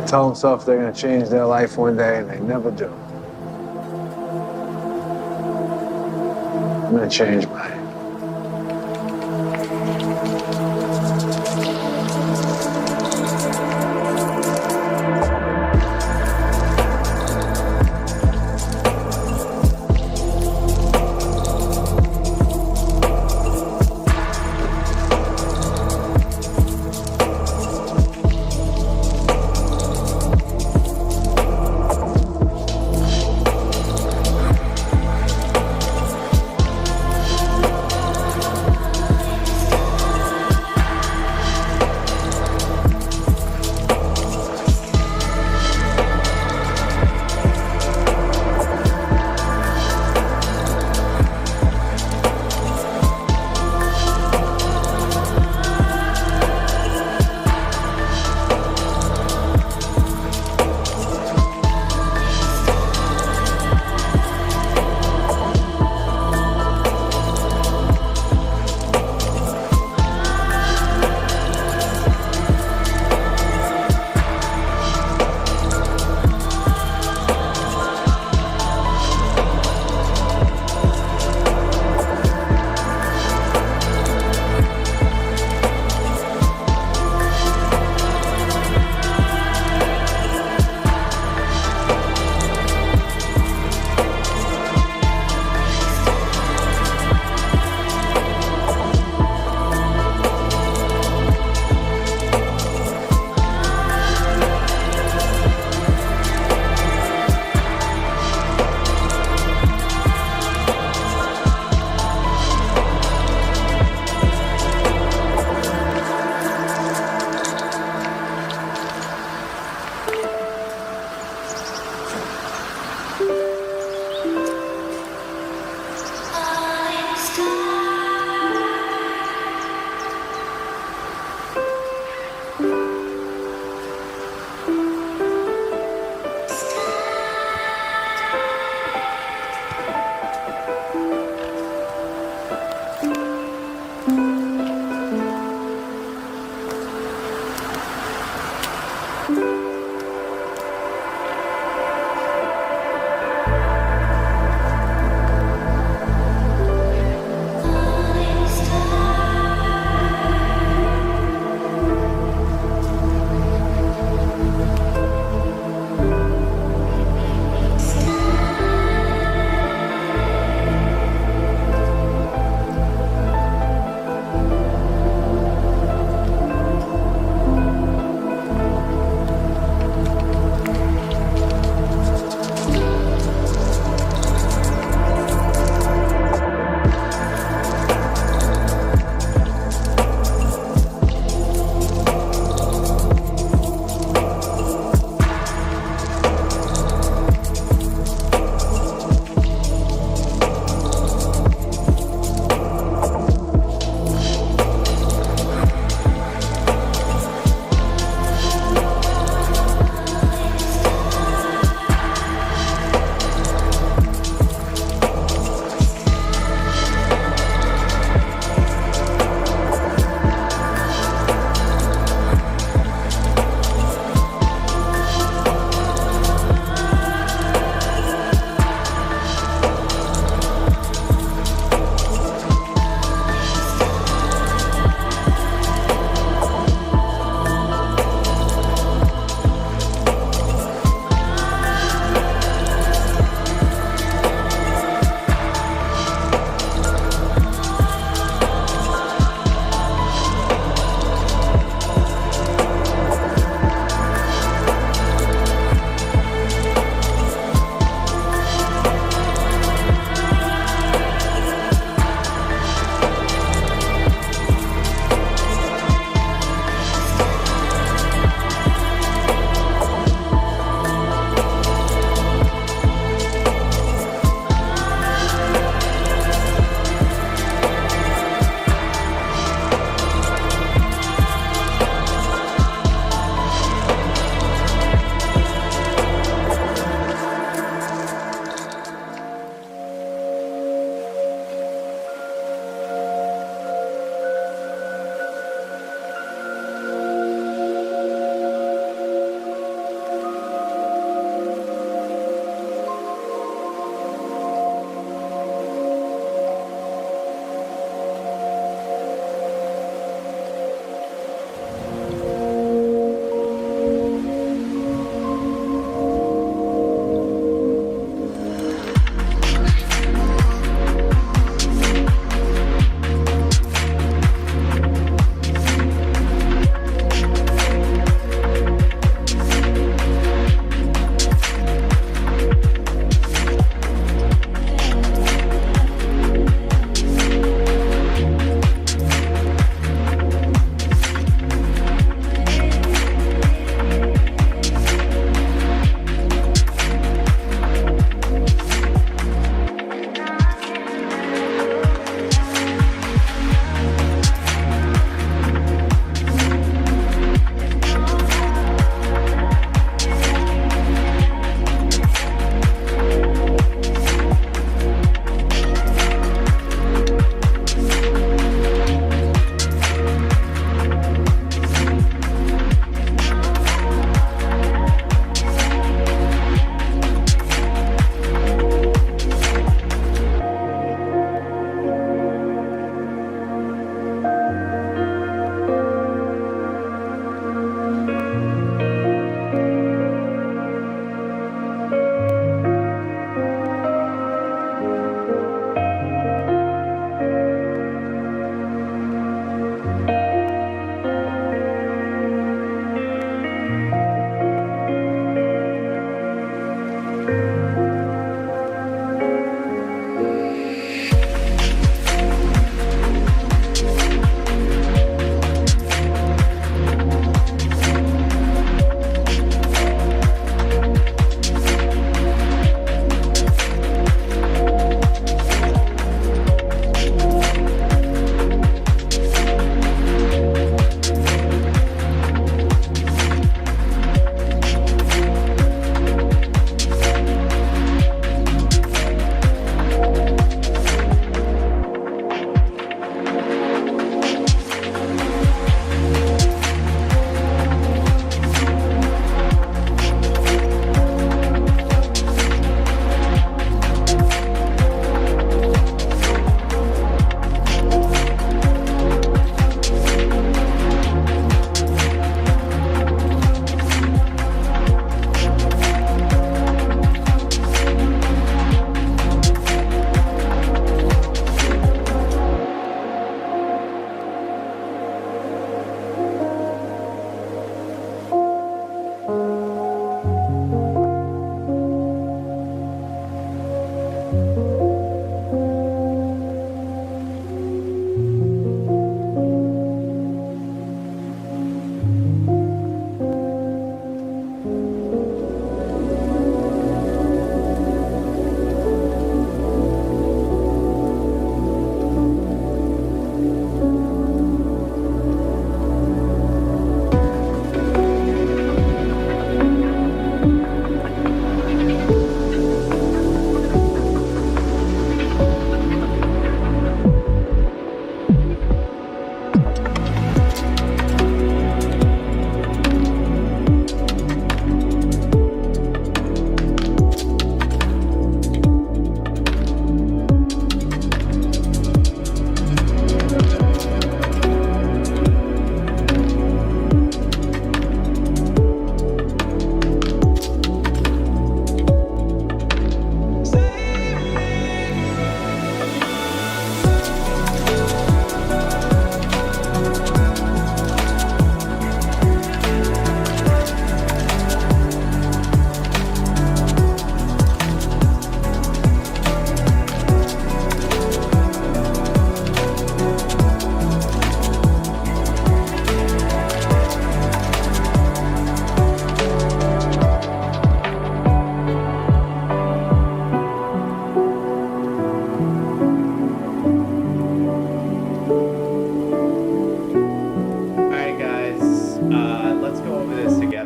tell themselves they're going to change their life one day, and they never do. I'm going to change mine.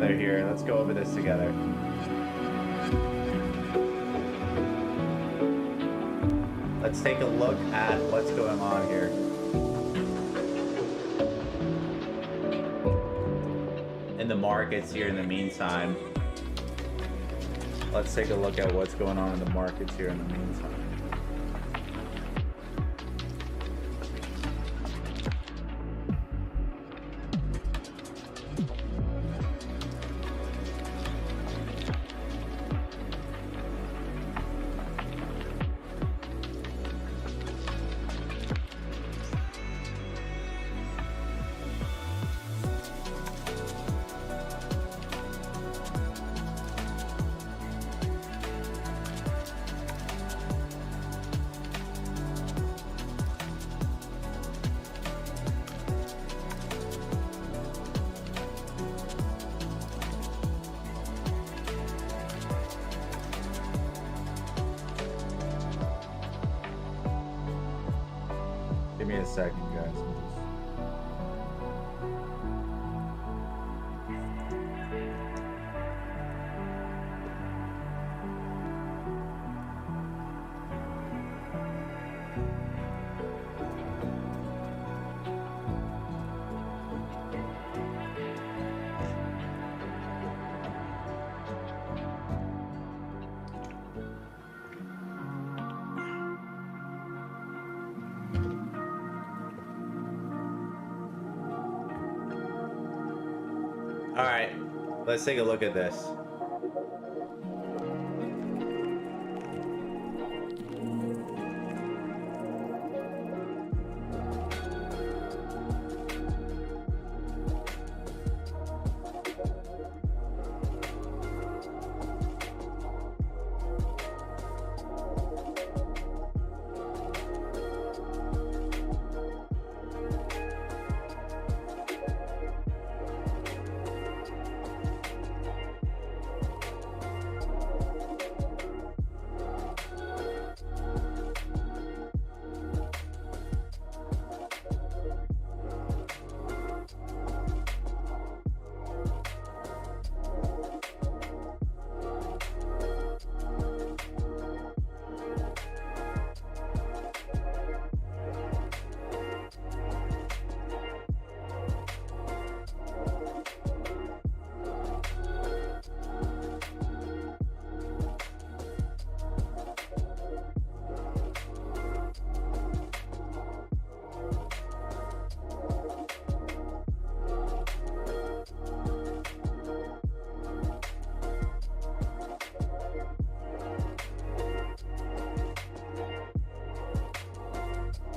together here. Let's go over this together. Let's take a look at what's going on here. In the markets here in the meantime. Let's take a look at what's going on in the markets here in the meantime. Give me a second, guys. All right, let's take a look at this.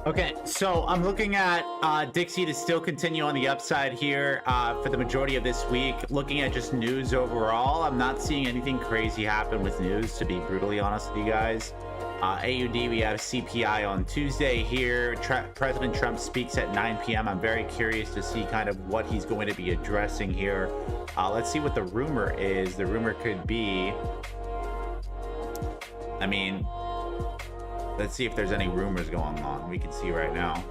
Okay, so I'm looking at Dixie to still continue on the upside here for the majority of this week. Looking at just news overall, I'm not seeing anything crazy happen with news, to be brutally honest with you guys. AUD, we have CPI on Tuesday here. President Trump speaks at 9 p.m. I'm very curious to see kind of what he's going to be addressing here. Let's see what the rumor is. The rumor could be, I mean, let's see if there's any rumors going on. We can see right now.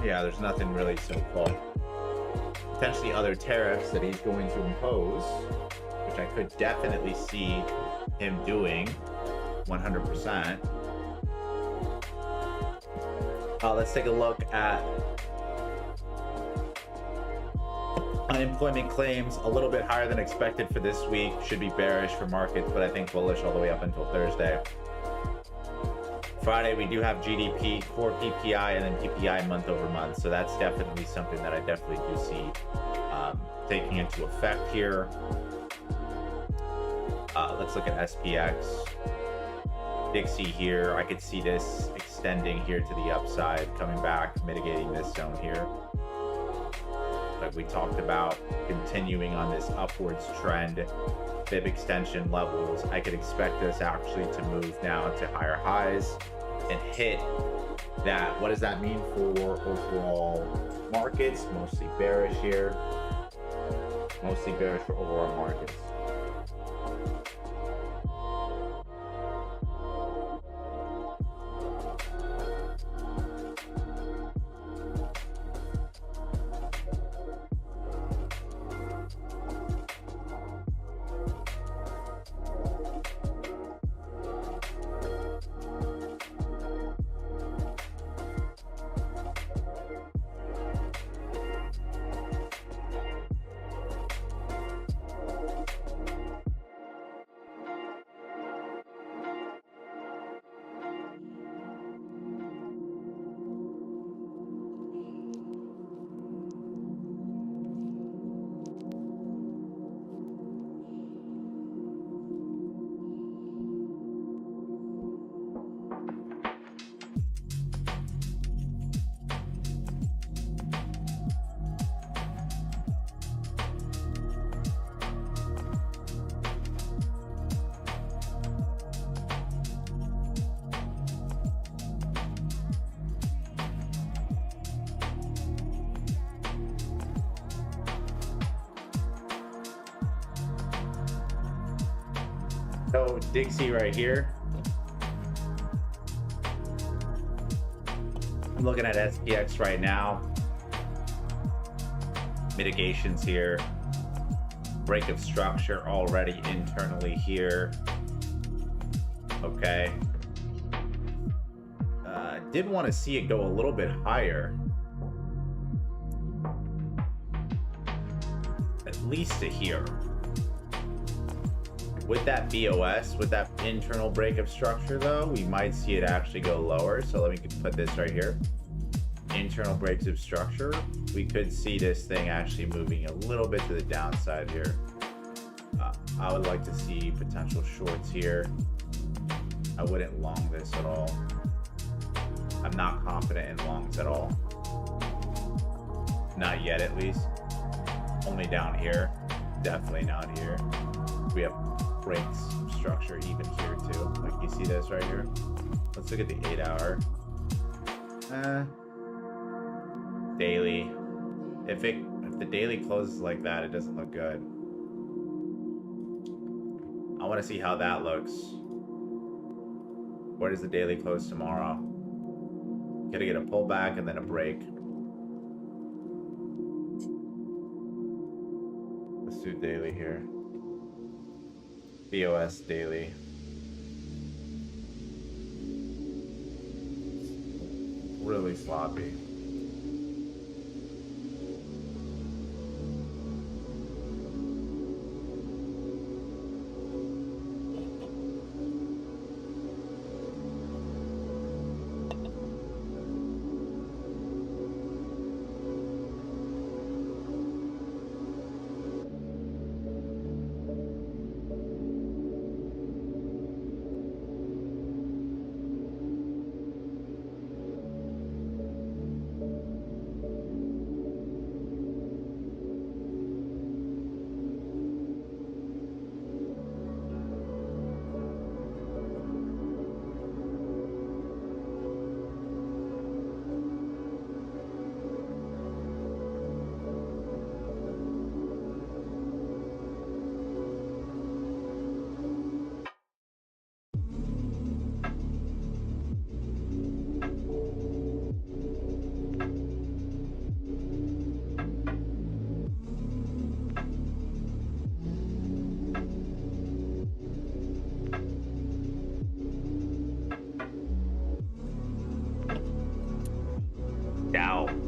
Yeah, there's nothing really so far. Potentially other tariffs that he's going to impose, which I could definitely see him doing 100%. Let's take a look at unemployment claims. A little bit higher than expected for this week. Should be bearish for markets, but I think bullish all the way up until Thursday. Friday, we do have GDP, core PPI, and then PPI month over month. So that's definitely something that I definitely do see taking into effect here. Let's look at SPX. Dixie here. I could see this extending here to the upside, coming back, mitigating this zone here. Like we talked about, continuing on this upwards trend, fib extension levels. I could expect this actually to move now to higher highs and hit that. What does that mean for overall markets? Mostly bearish here. Mostly bearish for overall markets. So Dixie right here. I'm looking at SPX right now. Mitigations here. Break of structure already internally here. Okay. Did want to see it go a little bit higher. At least to here. With that BOS, with that internal break of structure though, we might see it actually go lower. So let me put this right here. Internal breaks of structure. We could see this thing actually moving a little bit to the downside here. I would like to see potential shorts here. I wouldn't long this at all. I'm not confident in longs at all. Not yet, at least. Only down here. Definitely not here. We have breaks structure even here too. Like you see this right here. Let's look at the 8 hour. Daily. If the daily closes like that, it doesn't look good. I want to see how that looks. Where does the daily close tomorrow? Gotta get a pullback and then a break. Let's do daily here. BOS daily. Really sloppy.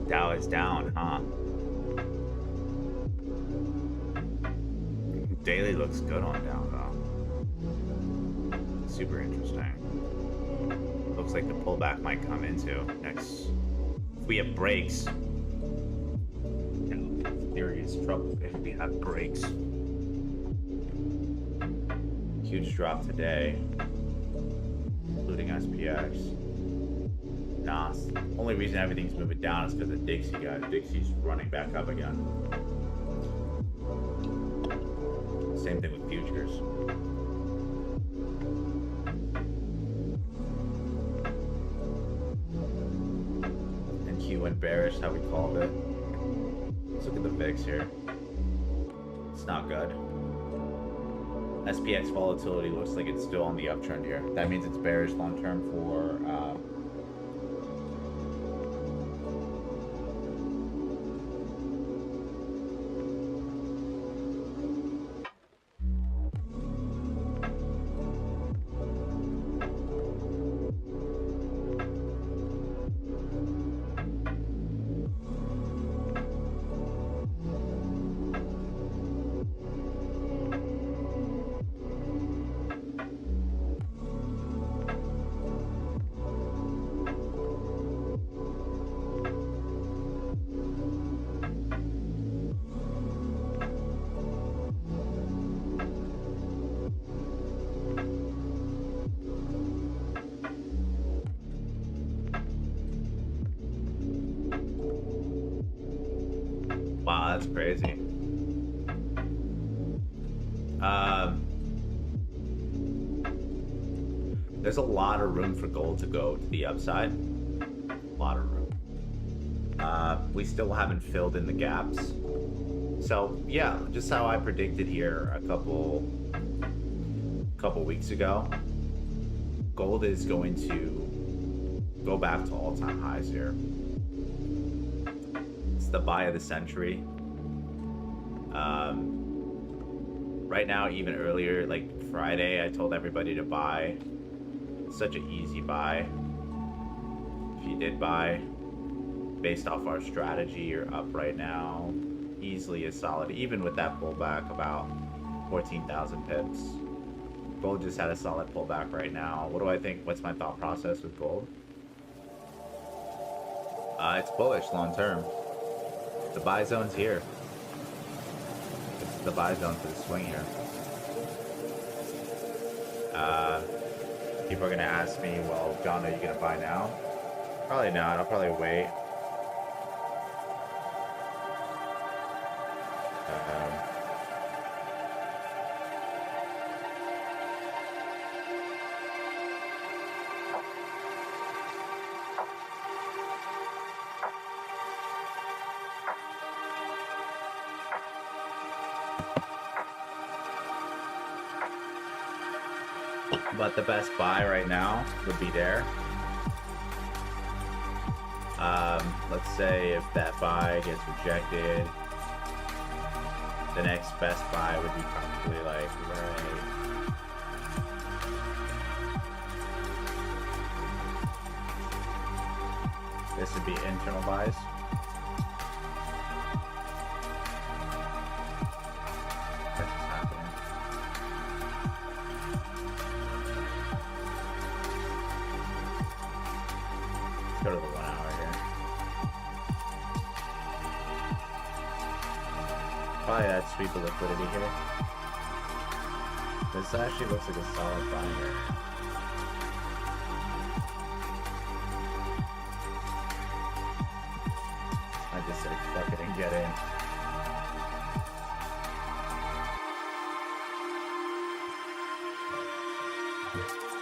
Dow is down, huh? Daily looks good on Dow though. Super interesting. Looks like the pullback might come into next. If we have breaks, serious trouble if we have breaks. Huge drop today, including SPX. Nah, only reason everything's moving down is because of Dixie, guys. Dixie's running back up again. Same thing with futures. And Q went bearish, how we called it. Let's look at the VIX here. It's not good. SPX volatility looks like it's still on the uptrend here. That means it's bearish long term for wow, that's crazy. There's a lot of room for gold to go to the upside. A lot of room. We still haven't filled in the gaps. So yeah, just how I predicted here a couple couple weeks ago, gold is going to go back to all-time highs here. It's the buy of the century. Right now, even earlier, like Friday, I told everybody to buy. Such an easy buy. If you did buy, based off our strategy, you're up right now. Easily a solid, even with that pullback, about 14,000 pips. Gold just had a solid pullback right now. What do I think? What's my thought process with gold? It's bullish long term. The buy zone's here. This is the buy zone for the swing here. People are gonna ask me, well, John, are you gonna buy now? Probably not. I'll probably wait. But the best buy right now would be there. Let's say if that buy gets rejected, the next best buy would be probably like right. This would be internal buys. Go to the 1 hour here. Probably that sweep of liquidity here. This actually looks like a solid buy here. I just said fuck it and get in.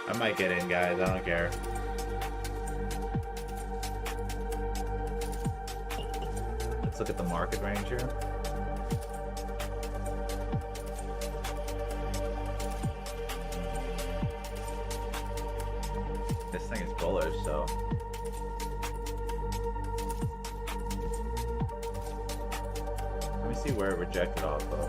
I might get in, guys. I don't care. Look at the market range here. This thing is bullish, so let me see where it rejected off of.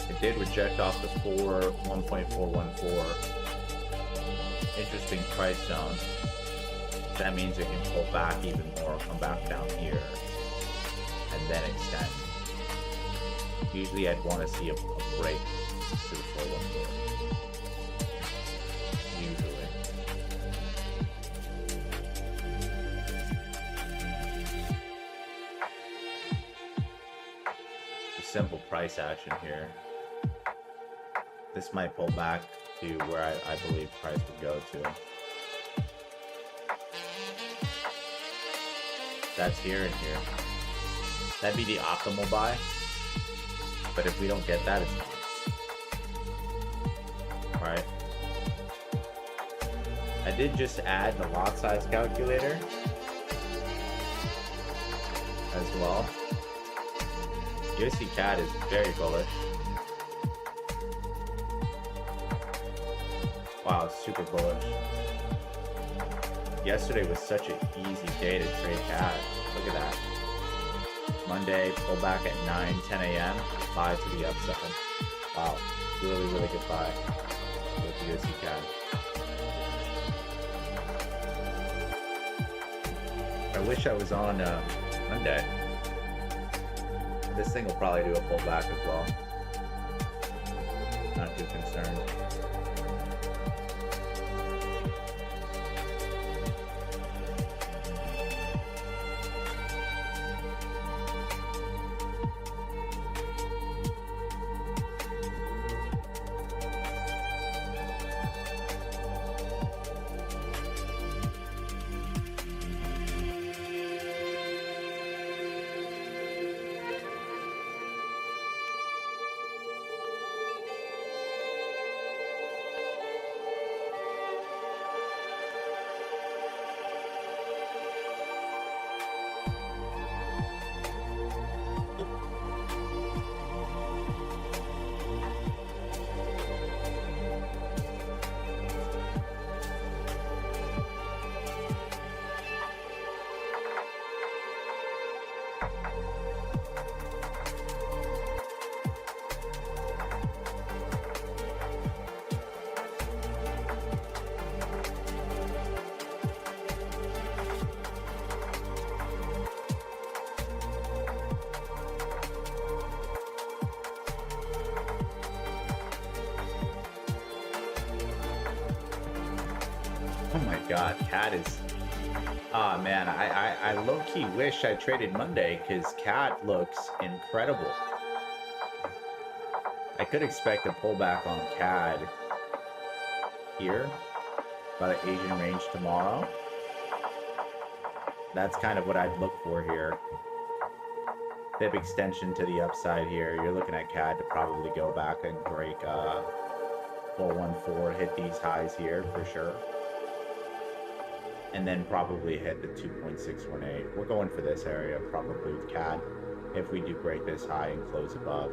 It did reject off the 1.414. Interesting price zone. That means it can pull back even more, come back down here, and then extend. Usually I'd want to see a break to the 414. Usually. A simple price action here. This might pull back to where I believe price would go to. That's here and here. That'd be the optimal buy. But if we don't get that, it's not. Alright. I did just add the lot size calculator as well. USD CAD is very bullish. Wow, it's super bullish. Yesterday was such an easy day to trade CAD. Look at that. Monday, pull back at 9, 10 a.m. Buy to the upside. Wow, really, really good buy with the USD CAD. I wish I was on Monday. This thing will probably do a pullback as well. Not too concerned. Oh my God, Cat is. Ah man, I low-key wish I traded Monday because Cat looks incredible. I could expect a pullback on CAD here by the Asian range tomorrow. That's kind of what I'd look for here. Bib extension to the upside here. You're looking at CAD to probably go back and break 414, hit these highs here for sure. And then probably hit the 2.618. We're going for this area probably with CAD if we do break this high and close above.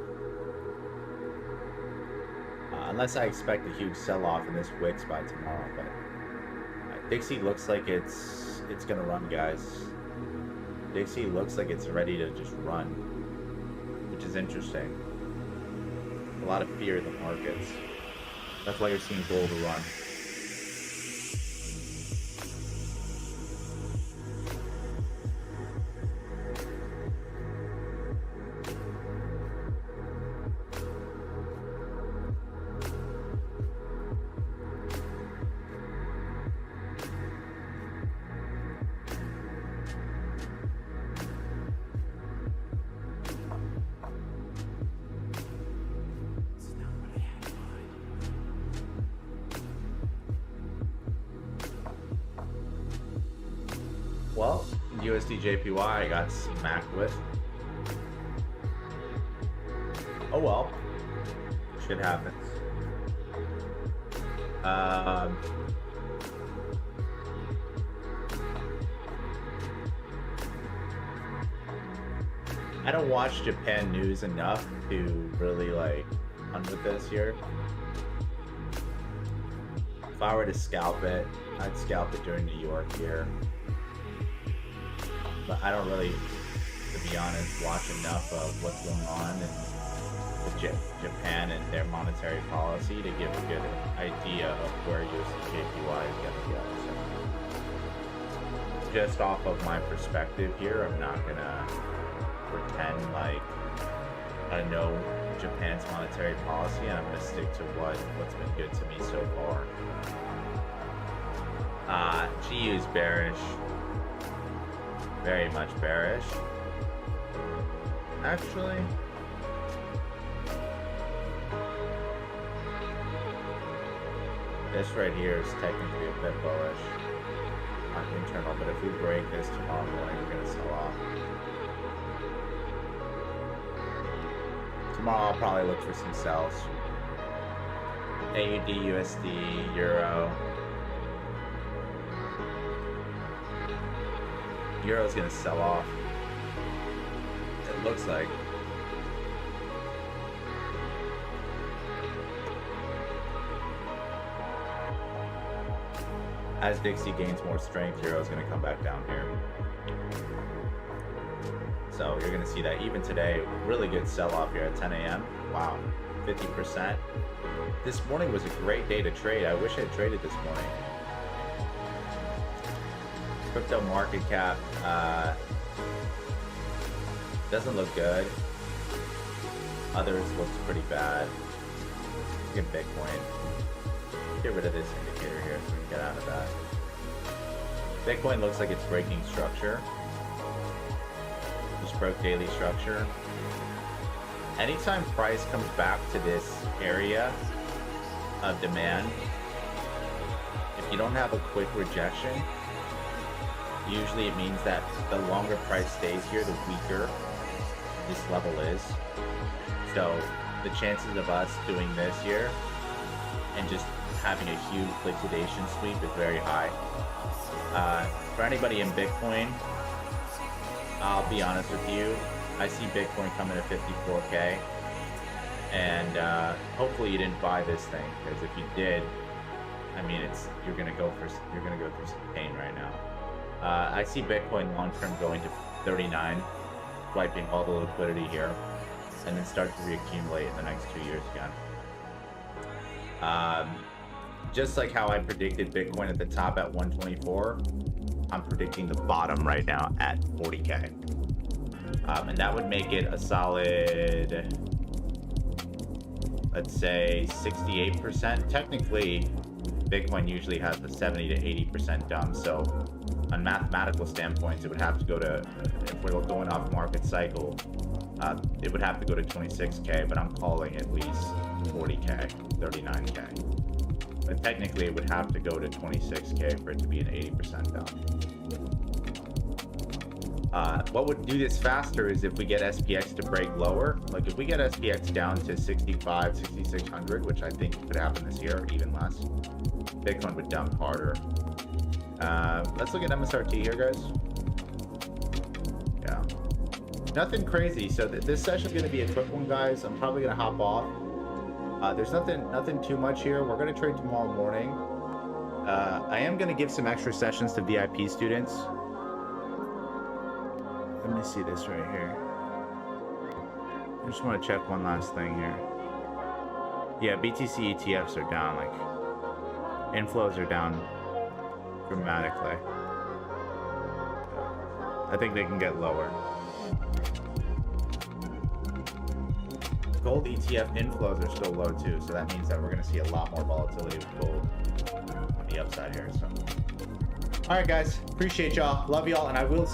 Unless I expect a huge sell-off in this Wix by tomorrow, but Dixie looks like it's gonna run, guys. Dixie looks like it's ready to just run, which is interesting. A lot of fear in the markets. That's why you're seeing gold run. Well, USD JPY I got smacked with. Oh well. Shit happens. I don't watch Japan news enough to really like hunt with this here. If I were to scalp it, I'd scalp it during New York here. But I don't really, to be honest, watch enough of what's going on in Japan and their monetary policy to give a good idea of where USD/JPY is going to go. So, just off of my perspective here, I'm not going to pretend like I know Japan's monetary policy, and I'm going to stick to what's been good to me so far. GU is bearish. Very much bearish. Actually, this right here is technically a bit bullish on internal, but if we break this tomorrow morning, we're going to sell off. Tomorrow I'll probably look for some sells. AUD, USD, Euro. Euro's gonna sell off. It looks like. As Dixie gains more strength, Euro's gonna come back down here. So you're gonna see that even today, really good sell-off here at 10 a.m. Wow, 50%. This morning was a great day to trade. I wish I had traded this morning. Crypto market cap doesn't look good. Others looks pretty bad. Look at Bitcoin. Get rid of this indicator here so we can get out of that. Bitcoin looks like it's breaking structure. Just broke daily structure. Anytime price comes back to this area of demand, if you don't have a quick rejection, usually it means that the longer price stays here, the weaker this level is. So the chances of us doing this here and just having a huge liquidation sweep is very high. For anybody in Bitcoin, I'll be honest with you, I see Bitcoin coming to 54K, and hopefully you didn't buy this thing, because if you did, I mean, you're gonna go through some pain right now. I see Bitcoin long term going to 39, wiping all the liquidity here, and then start to reaccumulate in the next 2 years again. Just like how I predicted Bitcoin at the top at 124, I'm predicting the bottom right now at 40K. And that would make it a solid, let's say 68%. Technically, Bitcoin usually has a 70 to 80% dump. So on mathematical standpoints, it would have to go to, if we're going off market cycle, it would have to go to 26K, but I'm calling at least 40K, 39K. But technically it would have to go to 26K for it to be an 80% dump. What would do this faster is if we get SPX to break lower. Like if we get SPX down to 65, 6600, which I think could happen this year, or even less, Bitcoin would dump harder. Let's look at MSRT here, guys. Yeah, nothing crazy. So this session is going to be a quick one, guys. I'm probably going to hop off. There's nothing too much here. We're going to trade tomorrow morning. I am going to give some extra sessions to VIP students. Let me see this right here. I just want to check one last thing here. Yeah, BTC ETFs are down. Like, inflows are down dramatically. I think they can get lower. Gold ETF inflows are still low too, so that means that we're going to see a lot more volatility with gold on the upside here. So, all right, guys, appreciate y'all, love y'all, and I will see